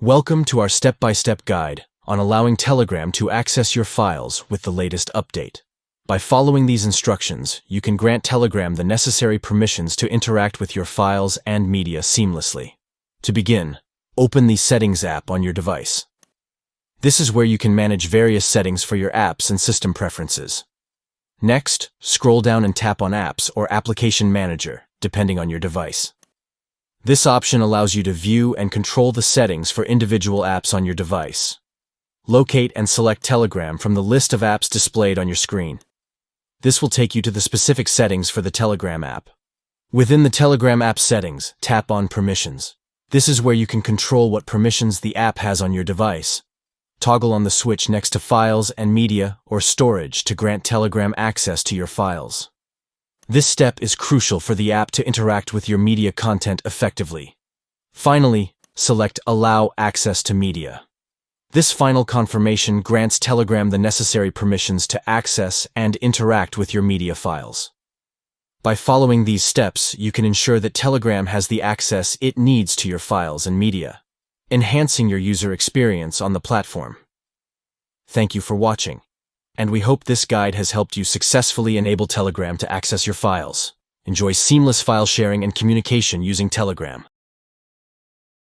Welcome to our step-by-step guide on allowing Telegram to access your files with the latest update. By following these instructions, you can grant Telegram the necessary permissions to interact with your files and media seamlessly. To begin, open the Settings app on your device. This is where you can manage various settings for your apps and system preferences. Next, scroll down and tap on Apps or Application Manager, depending on your device. This option allows you to view and control the settings for individual apps on your device. Locate and select Telegram from the list of apps displayed on your screen. This will take you to the specific settings for the Telegram app. Within the Telegram app settings, tap on Permissions. This is where you can control what permissions the app has on your device. Toggle on the switch next to Files and Media or Storage to grant Telegram access to your files. This step is crucial for the app to interact with your media content effectively. Finally, select Allow Access to Media. This final confirmation grants Telegram the necessary permissions to access and interact with your media files. By following these steps, you can ensure that Telegram has the access it needs to your files and media, enhancing your user experience on the platform. Thank you for watching, and we hope this guide has helped you successfully enable Telegram to access your files. Enjoy seamless file sharing and communication using Telegram.